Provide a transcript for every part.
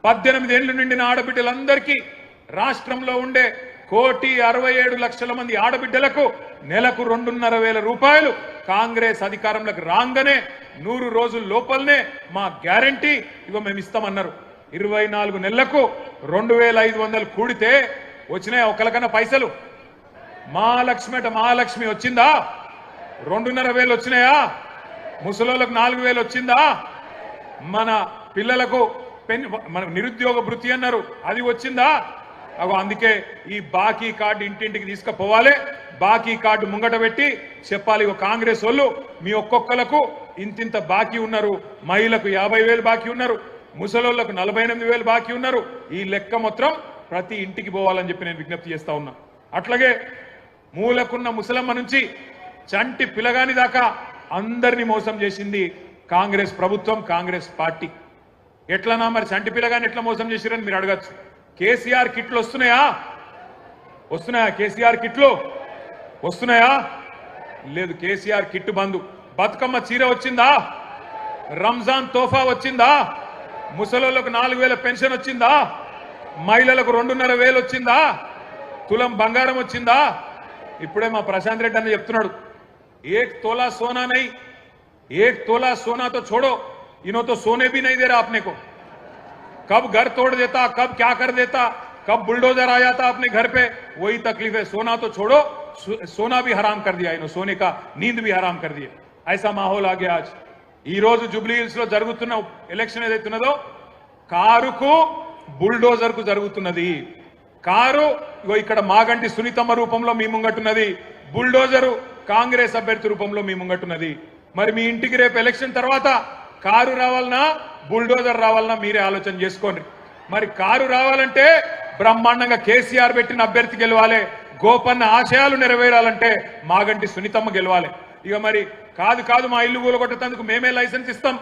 18 ఏళ్లు నిండిన ఆడబిడ్డలందరికీ రాష్ట్రంలో ఉండే 1,67,00,000 మంది ఆడబిడ్డలకు నెలకు 2,500 రూపాయలు కాంగ్రెస్ అధికారంలోకి రాగానే 100 రోజుల లోపలనే మా గ్యారంటీ ఇగో మేము ఇస్తామన్నారు. 24 నెలలకు 2,500 కూడితే వచ్చినాయి ఒకరికన్నా పైసలు? మహాలక్ష్మి వచ్చిందా? 2,500 వచ్చినాయా? ముసలోళ్ళకు 4,000 వచ్చిందా? మన పిల్లలకు మన నిరుద్యోగ భృతి అన్నారు, అది వచ్చిందా? అందుకే ఈ బాకీ కార్డు ఇంటింటికి తీసుకుపోవాలి. బాకీ కార్డు ముంగట పెట్టి చెప్పాలి, కాంగ్రెస్ వాళ్ళు మీ ఒక్కొక్కలకు ఇంతింత బాకీ ఉన్నారు. మహిళలకు 50,000 బాకీ ఉన్నారు, ముసలోళ్లకు 48,000 బాకీ ఉన్నారు. ఈ లెక్క మొత్తం ప్రతి ఇంటికి పోవాలని చెప్పి నేను విజ్ఞప్తి చేస్తా ఉన్నా. అట్లాగే మూలకున్న ముసలమ్మ నుంచి చంటి పిల్లగాని దాకా అందరినీ మోసం చేసింది కాంగ్రెస్ ప్రభుత్వం, కాంగ్రెస్ పార్టీ. ఎట్లనా మరి చంటి పిల్లగాని ఎట్లా మోసం చేసిరని మీరు అడగచ్చు. కేసీఆర్ కిట్లు వస్తున్నాయా? కేసీఆర్ కిట్లు వస్తున్నాయా? లేదు. కేసీఆర్ కిట్టు బంధు. బతుకమ్మ చీర వచ్చిందా? రంజాన్ తోఫా వచ్చిందా? ముసలోళ్లకు 4,000 పెన్షన్ వచ్చిందా? మహిళలకు 2,500 వచ్చిందా? తులం బంగారం వచ్చిందా? ఇప్పుడే మా ప్రశాంత్ రెడ్డి అన్న చెప్తున్నాడు, 1 तोला सोना नहीं, 1 तोला सोना तो छोड़ो, इन्हों तो सोने भी नहीं दे रहा अपने को. कब घर तोड़ देता, कब क्या कर देता, कब बुलडोजर आ जाता अपने घर पे, वही तकलीफ है. सोना तो छोड़ो, सोना भी हराम कर दिया इन्हों, सोने का नींद भी हराम कर दिया. ऐसा माहौल आ गया आज. ఈ రోజు జూబ్లీ హిల్స్ లో జరుగుతున్న ఎలక్షన్ ఏదైతున్నదో కారుకు బుల్డోజర్ కు జరుగుతున్నది. కారు ఇక్కడ మాగంటి సునీతమ్మ రూపంలో మీ ముంగట్టున్నది, బుల్డోజరు కాంగ్రెస్ అభ్యర్థి రూపంలో మీ ముంగట్టున్నది. మరి మీ ఇంటికి రేపు ఎలక్షన్ తర్వాత కారు రావాలన్నా బుల్డోజర్ రావాలన్నా మీరే ఆలోచన చేసుకోండి. మరి కారు రావాలంటే బ్రహ్మాండంగా కేసీఆర్ పెట్టిన అభ్యర్థి గెలవాలి, గోపన్న ఆశయాలు నెరవేరాలంటే మాగంటి సునీతమ్మ గెలవాలి. ఇక మరి కాదు మా ఇల్లు కూలగొట్టేందుకు మేమే లైసెన్స్ ఇస్తాం,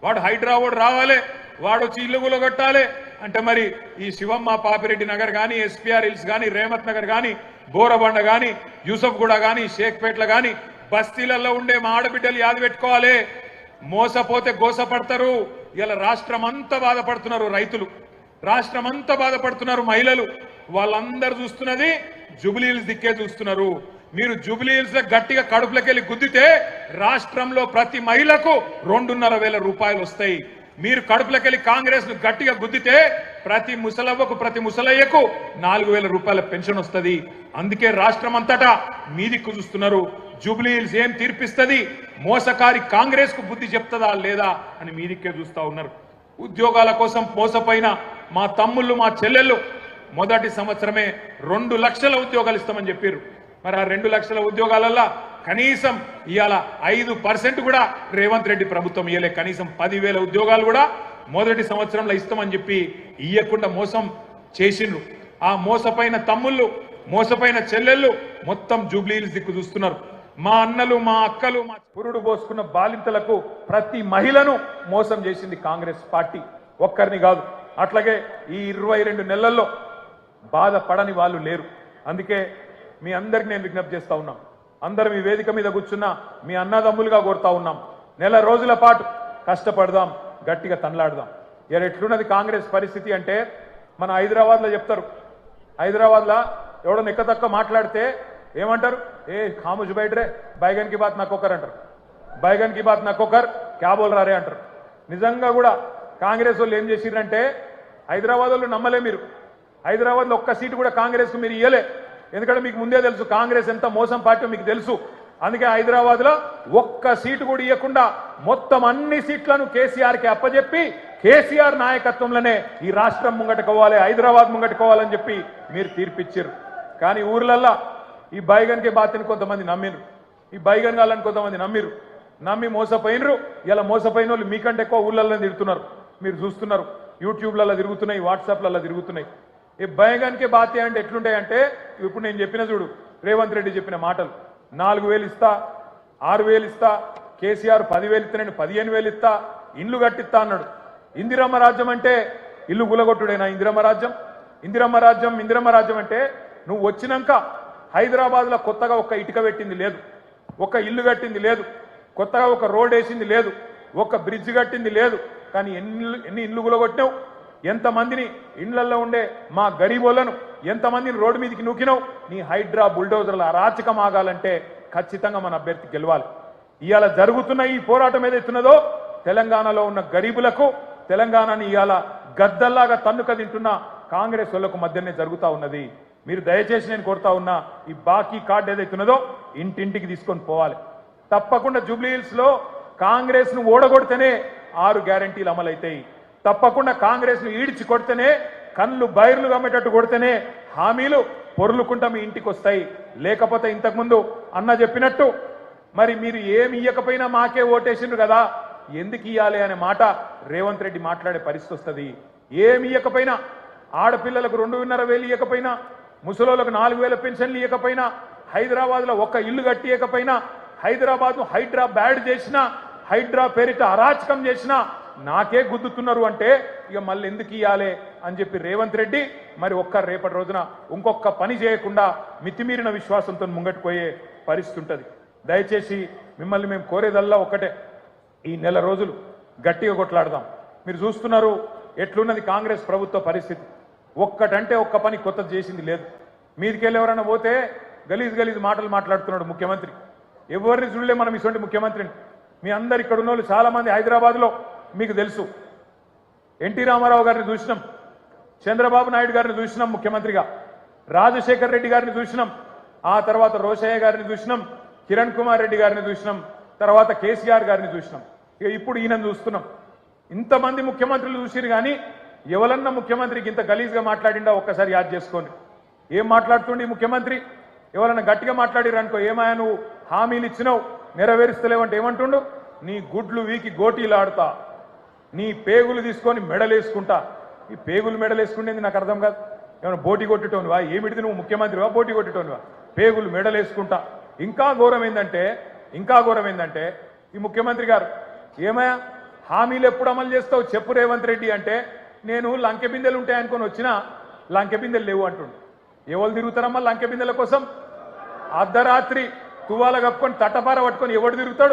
వాడు హైదరాబాద్ రావాలి, వాడు వచ్చి ఇల్లు కూలగొట్టాలి అంటే మరి ఈ శివమ్మ పాపిరెడ్డి నగర్ కానీ, ఎస్పీఆర్ హిల్స్ కానీ, రేమత్ నగర్ కానీ, బోరబండ కానీ, యూసఫ్గూడ కానీ, షేక్పేట్ల కానీ బస్తీలలో ఉండే మా ఆడబిడ్డలు యాద పెట్టుకోవాలి. మోసపోతే గోసపడతారు. ఇలా రాష్ట్రం అంతా బాధపడుతున్నారు రైతులు, రాష్ట్రం అంతా బాధపడుతున్నారు మహిళలు. వాళ్ళందరూ చూస్తున్నది జూబ్లీ హిల్స్ దిక్కే చూస్తున్నారు. మీరు జూబ్లీ హిల్స్ లో గట్టిగా కడుపులకెళ్ళి గుద్దితే రాష్ట్రంలో ప్రతి మహిళకు 2,500 రూపాయలు వస్తాయి. మీరు కడుపులకెళ్ళి కాంగ్రెస్ ను గట్టిగా గుద్దితే ప్రతి ముసలవ్వకు, ప్రతి ముసలయ్యకు 4,000 రూపాయల పెన్షన్ వస్తుంది. అందుకే రాష్ట్రం అంతటా మీ దిక్కు చూస్తున్నారు. జూబ్లీ హిల్స్ ఏం తీర్పిస్తుంది, మోసకారి కాంగ్రెస్ కు బుద్ధి చెప్తుందా లేదా అని మీ దిక్కే చూస్తా ఉన్నారు. ఉద్యోగాల కోసం మోసపోయిన మా తమ్ముళ్ళు, మా చెల్లెళ్ళు మొదటి సంవత్సరమే 2 లక్షల ఉద్యోగాలు ఇస్తామని చెప్పారు. మరి ఆ 2 లక్షల ఉద్యోగాలల్లో కనీసం ఇవాళ 5% కూడా రేవంత్ రెడ్డి ప్రభుత్వం ఇయ్యలే. కనీసం 10,000 ఉద్యోగాలు కూడా మొదటి సంవత్సరంలో ఇస్తామని చెప్పి ఇయ్యకుండా మోసం చేసిండ్రు. ఆ మోసపోయిన తమ్ముళ్ళు, మోసపోయిన చెల్లెళ్ళు మొత్తం జూబ్లీ హిల్స్ దిక్కు చూస్తున్నారు. మా అన్నలు, మా అక్కలు, మా పురుడు పోసుకున్న బాలింతలకు ప్రతి మహిళను మోసం చేసింది కాంగ్రెస్ పార్టీ, ఒక్కరిని కాదు. అట్లాగే ఈ 22 నెలల్లో బాధపడని వాళ్ళు లేరు. అందుకే మీ అందరికి నేను విజ్ఞప్తి చేస్తా ఉన్నాం, అందరం ఈ వేదిక మీద కూర్చున్న మీ అన్నదమ్ములుగా కోరుతా ఉన్నాం, నెల రోజుల పాటు కష్టపడదాం, గట్టిగా తనలాడదాం. ఎట్లున్నది కాంగ్రెస్ పరిస్థితి అంటే మన హైదరాబాద్లో చెప్తారు, హైదరాబాద్లో ఎవడో నెక్కతక్క మాట్లాడితే ఏమంటారు, ఏ ఖాముష్ బైట్ రే, బైగన్ కి బాత్ నక్కొకర్ అంటారు, బైగన్ కి బాత్ నక్కొకర్ క్యా బోల్ రా రే అంటారు. నిజంగా కూడా కాంగ్రెస్ వాళ్ళు ఏం చేసిరంటే హైదరాబాద్ వాళ్ళు నమ్మలే. మీరు హైదరాబాద్లో ఒక్క సీటు కూడా కాంగ్రెస్కు మీరు ఇయ్యలే. ఎందుకంటే మీకు ముందే తెలుసు కాంగ్రెస్ ఎంత మోసం పార్టీ మీకు తెలుసు. అందుకే హైదరాబాద్లో ఒక్క సీటు కూడా ఇవ్వకుండా మొత్తం అన్ని సీట్లను కేసీఆర్కి అప్పచెప్పి కేసీఆర్ నాయకత్వంలోనే ఈ రాష్ట్రం ముంగట్టుకోవాలి, హైదరాబాద్ ముంగట్టుకోవాలని చెప్పి మీరు తీర్పిచ్చారు. కానీ ఊర్లల్లో ఈ బైగన్కి బాతిని కొంతమంది నమ్మిరు, ఈ బైగన్ గాళ్ళని కొంతమంది నమ్మి మోసపోయినరు. ఇలా మోసపోయిన వాళ్ళు మీకంటే ఎక్కువ ఊళ్ళల్లో తిరుగుతున్నారు, మీరు చూస్తున్నారు. యూట్యూబ్లలో తిరుగుతున్నాయి, వాట్సాప్లలో తిరుగుతున్నాయి. ఈ బైగన్కి బాతి అంటే ఎట్లుంటాయంటే ఇప్పుడు నేను చెప్పిన చూడు, రేవంత్ రెడ్డి చెప్పిన మాటలు, 4,000 ఇస్తా, 6,000 ఇస్తా, కేసీఆర్ 10,000 ఇస్తా, నేను 15,000 ఇస్తా, ఇండ్లు కట్టిస్తా అన్నాడు. ఇందిరమ్మ రాజ్యం అంటే ఇల్లు గులగొట్టుడేనా ఇందిరమ్మ రాజ్యం? ఇందిరమ్మ రాజ్యం అంటే నువ్వు వచ్చినాక హైదరాబాద్లో కొత్తగా ఒక్క ఇటుక పెట్టింది లేదు, ఒక ఇల్లు కట్టింది లేదు, కొత్తగా ఒక రోడ్ వేసింది లేదు, ఒక బ్రిడ్జ్ కట్టింది లేదు. కానీ ఎన్ని ఇల్లు గులగొట్టినావు, ఎంతమందిని ఇండ్లల్లో ఉండే మా గరీబోళ్లను ఎంతమందిని రోడ్డు మీదకి నూకినావు నీ హైడ్రా బుల్డోజర్ల అరాచకం ఆగాలంటే ఖచ్చితంగా మన అభ్యర్థి గెలవాలి. ఇవాళ జరుగుతున్న ఈ పోరాటం ఏదైతున్నదో తెలంగాణలో ఉన్న గరీబులకు తెలంగాణని ఇవాళ గద్దల్లాగా తన్నుక తింటున్న కాంగ్రెస్ వాళ్ళకు మధ్యనే జరుగుతూ ఉన్నది. మీరు దయచేసి నేను కోరుతా ఉన్నా ఈ బాకీ కార్డు ఏదైతున్నదో ఇంటింటికి తీసుకొని పోవాలి. తప్పకుండా జూబ్లీ హిల్స్ లో కాంగ్రెస్ ను ఓడగొడితేనే 6 గ్యారంటీలు అమలైతాయి. తప్పకుండా కాంగ్రెస్ ను ఈడ్చి కొడితేనే కళ్ళు బైర్లు గమ్మేటట్టు కొడితేనే హామీలు పొర్లుకుంటా మీ ఇంటికి వస్తాయి. లేకపోతే ఇంతకుముందు అన్న చెప్పినట్టు మరి మీరు ఏమి ఇయ్యకపోయినా మాకే ఓటేసిండ్రు కదా ఎందుకు ఇయ్యాలి అనే మాట రేవంత్ రెడ్డి మాట్లాడే పరిస్థితి వస్తుంది. ఏమి ఇయ్యకపోయినా ఆడపిల్లలకు 2,500 ఇయ్యకపోయినా ముసలోళ్ళకు 4,000 పెన్షన్లు ఇయ్యకపోయినా హైదరాబాద్లో ఒక్క ఇల్లు కట్టియకపోయినా హైదరాబాద్ను హైడ్రా బ్యాడ్ చేసినా హైడ్రా పేరిట అరాచకం చేసినా నాకే గుద్దుతున్నారు అంటే ఇక మళ్ళీ ఎందుకు ఇయ్యాలి అని చెప్పి రేవంత్ రెడ్డి మరి రేపటి రోజున ఇంకొక పని చేయకుండా మితిమీరిన విశ్వాసంతో ముంగట్టుపోయే పరిస్థితి ఉంటుంది. దయచేసి మిమ్మల్ని మేము కోరేదల్లా ఒక్కటే, ఈ నెల రోజులు గట్టిగా కొట్లాడదాం. మీరు చూస్తున్నారు ఎట్లున్నది కాంగ్రెస్ ప్రభుత్వ పరిస్థితి. ఒక్కటంటే ఒక్క పని కొత్తది చేసింది లేదు. మీదికెళ్ళి ఎవరైనా పోతే గలీజ్ మాటలు మాట్లాడుతున్నాడు ముఖ్యమంత్రి. ఎవరిని చూడలే మనం ఇటువంటి ముఖ్యమంత్రిని. మీ అందరు ఇక్కడ ఉన్న వాళ్ళు చాలా మంది హైదరాబాద్లో మీకు తెలుసు, ఎన్టీ రామారావు గారిని చూసినాం, చంద్రబాబు నాయుడు గారిని చూసినాం ముఖ్యమంత్రిగా, రాజశేఖర్ రెడ్డి గారిని చూసినాం, ఆ తర్వాత రోషయ్య గారిని చూసినాం, కిరణ్ కుమార్ రెడ్డి గారిని చూసినాం, తర్వాత కేసీఆర్ గారిని చూసినాం. ఇక ఇప్పుడు ఈయనను చూస్తున్నాం. ఇంతమంది ముఖ్యమంత్రులు చూసిరు కానీ ఎవరన్నా ముఖ్యమంత్రికి ఇంత గలీజ్గా మాట్లాడిండా ఒక్కసారి యాద్ చేసుకోండి. ఏం మాట్లాడుతుండి ముఖ్యమంత్రి? ఎవరన్నా గట్టిగా మాట్లాడిరు అనుకో, ఏమాయా నువ్వు హామీలు ఇచ్చినావు నెరవేరుస్తలేవంటే ఏమంటుండు? నీ గుడ్లు వీకి గోటీలాడుతా, నీ పేగులు తీసుకొని మెడలేసుకుంటా. ఈ పేగులు మెడలేసుకుంటేది నాకు అర్థం కాదు. ఏమైనా బోటి కొట్టేటోనివా? ఏమిటిది నువ్వు ముఖ్యమంత్రివా బోటి కొట్టేటోనివా? పేగులు మెడలేసుకుంటా. ఇంకా ఘోరం ఏంటంటే ఈ ముఖ్యమంత్రి గారు ఏమయ్యా హామీలు ఎప్పుడు అమలు చేస్తావు చెప్పు రేవంత్ రెడ్డి అంటే, నేను లంకె బిందెలు ఉంటాయనుకొని వచ్చినా లంకె బిందెలు లేవు అంటుండు. ఎవరు తిరుగుతారమ్మా లంకె బిందెల కోసం? అర్ధరాత్రి తువాల కప్పుకొని తట్టపార పట్టుకొని ఎవడు తిరుగుతాడు?